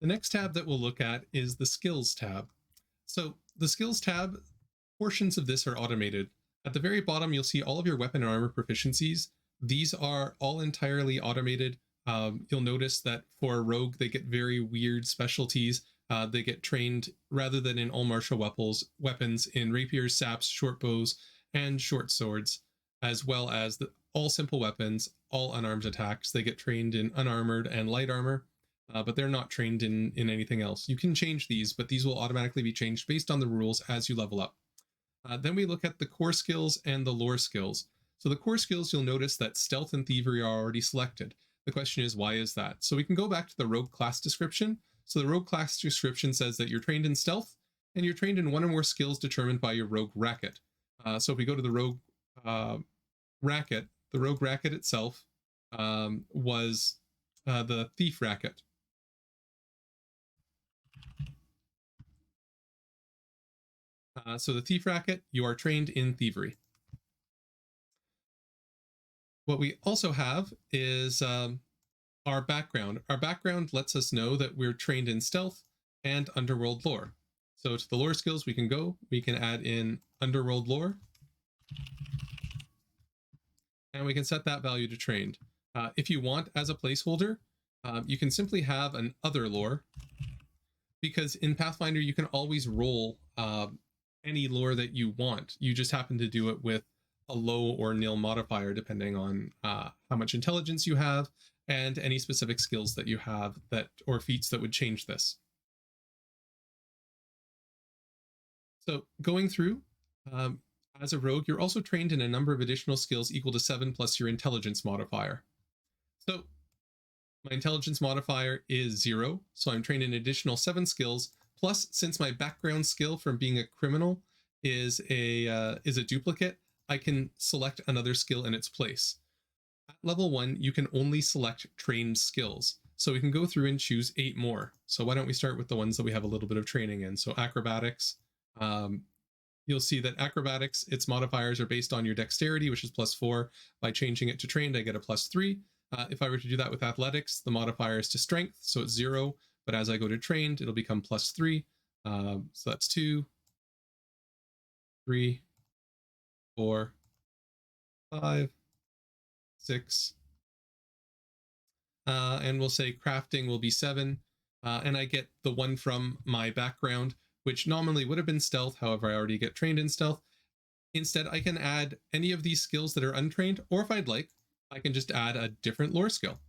The next tab that we'll look at is the Skills tab. So the Skills tab, portions of this are automated. At the very bottom, you'll see all of your weapon and armor proficiencies. These are all entirely automated. You'll notice that for a rogue, they get very weird specialties. They get trained, rather than in all martial weapons in rapiers, saps, short bows, and short swords, as well as all simple weapons, all unarmed attacks. They get trained in unarmored and light armor, but they're not trained in anything else. You can change these, but these will automatically be changed based on the rules as you level up. Then we look at the core skills and the lore skills. So the core skills, you'll notice that stealth and thievery are already selected. The question is, why is that? So we can go back to the rogue class description. So the rogue class description says that you're trained in stealth and you're trained in one or more skills determined by your rogue racket. So if we go to the rogue racket, the rogue racket itself was the thief racket. So the thief racket, you are trained in thievery. What we also have is our background. Our background lets us know that we're trained in stealth and underworld lore. So to the lore skills, we can add in underworld lore, and we can set that value to trained. If you want, as a placeholder, you can simply have an other lore, because in Pathfinder, you can always roll any lore that you want. You just happen to do it with a low or nil modifier, depending on how much intelligence you have and any specific skills that you have or feats that would change this. So going through, as a rogue, you're also trained in a number of additional skills equal to 7 plus your intelligence modifier. So my intelligence modifier is 0, so I'm trained in an additional 7 skills. Plus, since my background skill from being a criminal is a duplicate, I can select another skill in its place. At level 1, you can only select trained skills. So we can go through and choose 8 more. So why don't we start with the ones that we have a little bit of training in. So acrobatics, you'll see that acrobatics, its modifiers are based on your dexterity, which is +4. By changing it to trained, I get a +3. If I were to do that with athletics, the modifier is to strength, so it's 0. But as I go to trained, it'll become +3. So that's 2, 3, 4, 5, 6. And we'll say crafting will be 7. And I get the one from my background, which normally would have been stealth. However, I already get trained in stealth. Instead, I can add any of these skills that are untrained, or if I'd like, I can just add a different lore skill.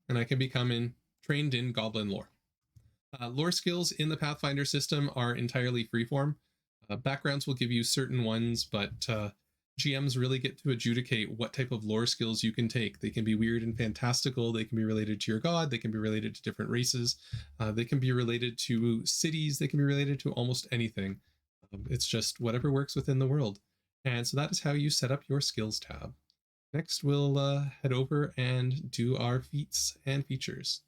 And I can become trained in goblin lore. Lore skills in the Pathfinder system are entirely freeform. Backgrounds will give you certain ones, but GMs really get to adjudicate what type of lore skills you can take. They can be weird and fantastical. They can be related to your god. They can be related to different races. They can be related to cities. They can be related to almost anything. It's just whatever works within the world. And so that is how you set up your skills tab. Next, we'll head over and do our feats and features.